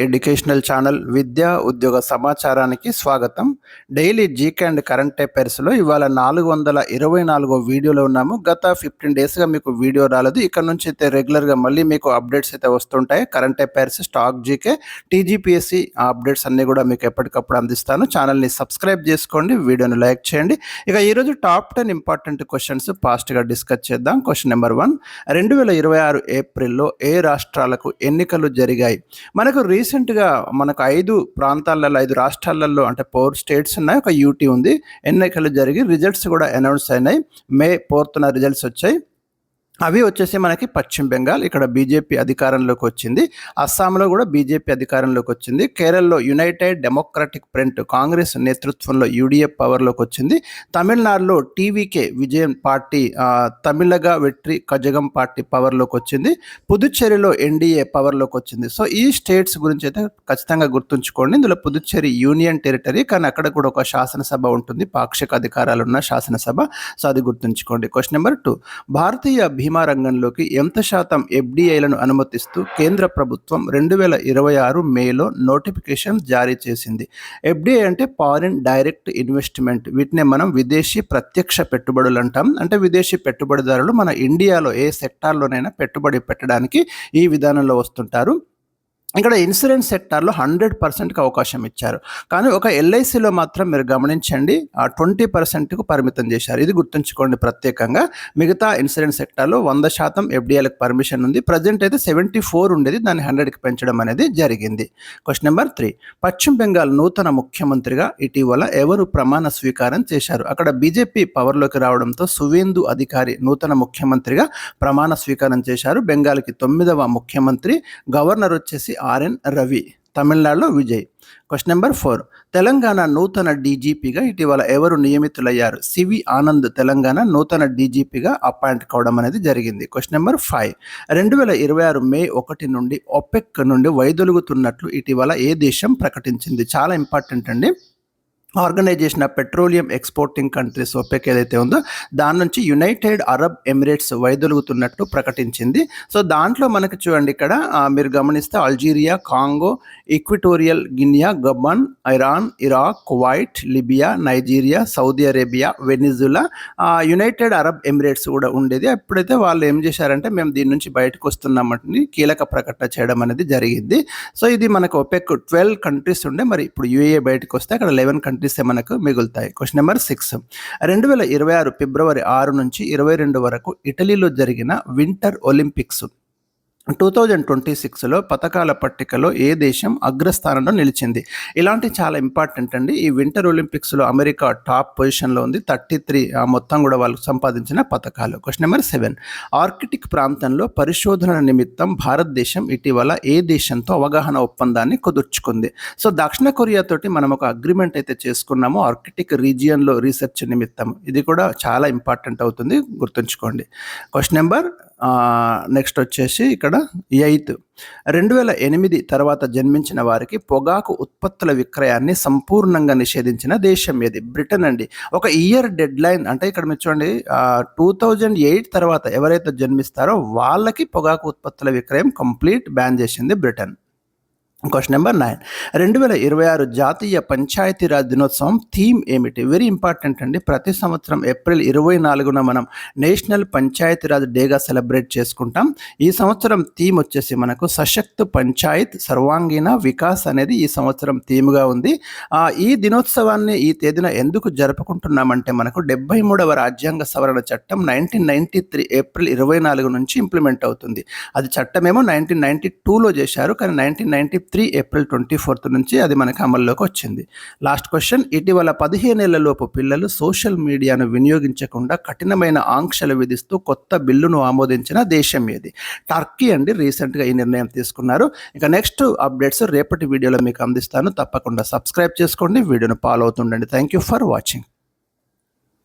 Educational channel విద్యా ఉద్యోగ సమాచారానికి స్వాగతం. డైలీ జీకే అండ్ కరెంట్ అఫైర్స్లో ఇవాళ 424 వీడియోలో ఉన్నాము. గత 15 డేస్గా మీకు వీడియో రాలేదు. ఇక్కడ నుంచి అయితే రెగ్యులర్గా మళ్ళీ మీకు అప్డేట్స్ అయితే వస్తుంటాయి. Current affairs, stock GK, TGPSC updates అన్నీ కూడా మీకు ఎప్పటికప్పుడు అందిస్తాను. ఛానల్ని సబ్స్క్రైబ్ చేసుకోండి, వీడియోని లైక్ చేయండి. ఇక ఈరోజు టాప్ 10 ఇంపార్టెంట్ క్వశ్చన్స్ ఫాస్ట్గా డిస్కస్ చేద్దాం. క్వశ్చన్ నెంబర్ 1, 2026 ఏప్రిల్లో ఏ రాష్ట్రాలకు ఎన్నికలు జరిగాయి? మనకు రీసెంట్గా మనకు 5 ప్రాంతాలలో 5 రాష్ట్రాలలో అంటే 4 స్టేట్స్ ఉన్నాయి, ఒక యూటీ ఉంది. ఎన్నికలు జరిగి రిజల్ట్స్ కూడా అనౌన్స్ అయినాయి. మే 4న రిజల్ట్స్ వచ్చాయి. అవి వచ్చేసి మనకి పశ్చిమ బెంగాల్, ఇక్కడ బీజేపీ అధికారంలోకి వచ్చింది. అస్సాంలో కూడా బీజేపీ అధికారంలోకి వచ్చింది. కేరళలో యునైటెడ్ డెమోక్రటిక్ ఫ్రంట్ కాంగ్రెస్ నేతృత్వంలో యూడీఎఫ్ పవర్లోకి వచ్చింది. తమిళనాడులో టీవీకే విజయం పార్టీ, తమిళగా వెట్రి కజగం పార్టీ పవర్లోకి వచ్చింది. పుదుచ్చేరిలో ఎన్డీఏ పవర్లోకి వచ్చింది. సో ఈ స్టేట్స్ గురించి అయితే ఖచ్చితంగా గుర్తుంచుకోండి. ఇందులో పుదుచ్చేరి యూనియన్ టెరిటరీ, కానీ అక్కడ కూడా ఒక శాసనసభ ఉంటుంది, పాక్షిక అధికారాలు ఉన్న శాసనసభ. సో అది గుర్తుంచుకోండి. క్వశ్చన్ నెంబర్ 2, భారతీయ బీమా రంగంలోకి ఎంత శాతం ఎఫ్డిఐలను అనుమతిస్తూ కేంద్ర ప్రభుత్వం 2026 మేలో నోటిఫికేషన్ జారీ చేసింది. ఎఫ్డిఐ అంటే ఫారిన్ డైరెక్ట్ ఇన్వెస్ట్మెంట్. వీటిని మనం విదేశీ ప్రత్యక్ష పెట్టుబడులు అంటాం. అంటే విదేశీ పెట్టుబడిదారులు మన ఇండియాలో ఏ సెక్టార్లోనైనా పెట్టుబడి పెట్టడానికి ఈ విధానంలో వస్తుంటారు. ఇక్కడ ఇన్సూరెన్స్ సెక్టార్లో 100%కి అవకాశం ఇచ్చారు, కానీ ఒక ఎల్ఐసిలో మాత్రం మీరు గమనించండి 20%కు పరిమితం చేశారు. ఇది గుర్తుంచుకోండి ప్రత్యేకంగా. మిగతా ఇన్సూరెన్స్ సెక్టార్లో 100% ఎఫ్డిఐలకు పర్మిషన్ ఉంది. ప్రజెంట్ అయితే 74 ఉండేది, దాన్ని 100కి పెంచడం అనేది జరిగింది. క్వశ్చన్ నెంబర్ 3, పశ్చిమ బెంగాల్ నూతన ముఖ్యమంత్రిగా ఇటీవల ఎవరు ప్రమాణ స్వీకారం చేశారు? అక్కడ బీజేపీ పవర్లోకి రావడంతో సువేందు అధికారి నూతన ముఖ్యమంత్రిగా ప్రమాణ స్వీకారం చేశారు. బెంగాల్కి 9వ ముఖ్యమంత్రి. గవర్నర్ వచ్చేసి ఆర్ఎన్ రవి. తమిళనాడులో విజయ్. క్వశ్చన్ నెంబర్ 4, తెలంగాణ నూతన డీజీపీగా ఇటీవల ఎవరు నియమితులయ్యారు? సివి ఆనంద్ తెలంగాణ నూతన డీజీపీగా అపాయింట్ కావడం అనేది జరిగింది. క్వశ్చన్ నెంబర్ 5, 2026 మే 1 నుండి ఒపెక్ నుండి వైదొలుగుతున్నట్లు ఇటీవల ఏ దేశం ప్రకటించింది? చాలా ఇంపార్టెంట్ అండి. Organization of petroleum exporting countries OPEC ఏదైతే ఉందో దాని నుంచి యునైటెడ్ అరబ్ ఎమిరేట్స్ వైదొలుగుతున్నట్టు ప్రకటించింది. సో దాంట్లో మనకు చూడండి, ఇక్కడ మీరు గమనిస్తే Algeria, Congo, equatorial Guinea, Gabon, Iran, Iraq, Kuwait, Libya, Nigeria, Saudi Arabia, Venezuela, United Arab Emirates కూడా ఉండేది. అప్పుడైతే వాళ్ళు ఏం చేశారంటే మేము దీని నుంచి బయటకు వస్తున్నామని కీలక ప్రకటన చేయడం అనేది జరిగింది. సో ఇది మనకు ఒపెక్ 12 కంట్రీస్ ఉండే, మరి ఇప్పుడు యూఏఏ బయటకు వస్తే అక్కడ 11 కంట్రీస్ మనకు మిగులుతాయి. క్వశ్చన్ నెంబర్ 6, 2026 ఫిబ్రవరి 6 నుంచి 22 వరకు ఇటలీలో జరిగిన వింటర్ ఒలింపిక్స్ 2026లో పథకాల పట్టికలో ఏ దేశం అగ్రస్థానంలో నిలిచింది? ఇలాంటి చాలా ఇంపార్టెంట్ అండి. ఈ వింటర్ ఒలింపిక్స్లో అమెరికా టాప్ పొజిషన్లో ఉంది, 33 మొత్తం కూడా వాళ్ళు సంపాదించిన పథకాలు. క్వశ్చన్ నెంబర్ 7, ఆర్కిటిక్ ప్రాంతంలో పరిశోధన నిమిత్తం భారతదేశం ఇటీవల ఏ దేశంతో అవగాహన ఒప్పందాన్ని కుదుర్చుకుంది? సో దక్షిణ కొరియా తోటి మనం ఒక అగ్రిమెంట్ అయితే చేసుకున్నాము ఆర్కిటిక్ రీజియన్లో రీసెర్చ్ నిమిత్తం. ఇది కూడా చాలా ఇంపార్టెంట్ అవుతుంది, గుర్తుంచుకోండి. క్వశ్చన్ నెంబర్ నెక్స్ట్ వచ్చేసి ఇక్కడ 8, 2008 తర్వాత జన్మించిన వారికి పొగాకు ఉత్పత్తుల విక్రయాన్ని సంపూర్ణంగా నిషేధించిన దేశం ఏది? బ్రిటన్ అండి. ఒక ఇయర్ డెడ్ లైన్ అంటే ఇక్కడ మీరు చూడండి 2008 తర్వాత ఎవరైతే జన్మిస్తారో వాళ్ళకి పొగాకు ఉత్పత్తుల విక్రయం కంప్లీట్ బ్యాన్ చేసింది బ్రిటన్. క్వశ్చన్ నెంబర్ 9, 2026 జాతీయ పంచాయతీరాజ్ దినోత్సవం థీమ్ ఏమిటి? వెరీ ఇంపార్టెంట్ అండి. ప్రతి సంవత్సరం ఏప్రిల్ 24న మనం నేషనల్ పంచాయతీరాజ్ డేగా సెలబ్రేట్ చేసుకుంటాం. ఈ సంవత్సరం థీమ్ వచ్చేసి మనకు సశక్త్ పంచాయత్ సర్వాంగీణ వికాస్ అనేది ఈ సంవత్సరం థీమ్గా ఉంది. ఈ దినోత్సవాన్ని ఈ తేదీన ఎందుకు జరుపుకుంటున్నామంటే మనకు 73వ రాజ్యాంగ సవరణ చట్టం 1993 ఏప్రిల్ 24 నుంచి ఇంప్లిమెంట్ అవుతుంది. అది చట్టమేమో 1992లో చేశారు, కానీ 1993 ఏప్రిల్ 24 నుంచి అది మనకు అమల్లోకి వచ్చింది. లాస్ట్ క్వశ్చన్, ఇటీవల 15 ఏళ్లలోపు పిల్లలు సోషల్ మీడియాను వినియోగించకుండా కఠినమైన ఆంక్షలు విధిస్తూ కొత్త బిల్లును ఆమోదించిన దేశం ఏది? టర్కీ అండి. రీసెంట్గా ఈ నిర్ణయం తీసుకున్నారు. ఇక నెక్స్ట్ అప్డేట్స్ రేపటి వీడియోలో మీకు అందిస్తాను. తప్పకుండా సబ్స్క్రైబ్ చేసుకోండి, వీడియోను ఫాలో అవుతుండండి. Thank you for watching.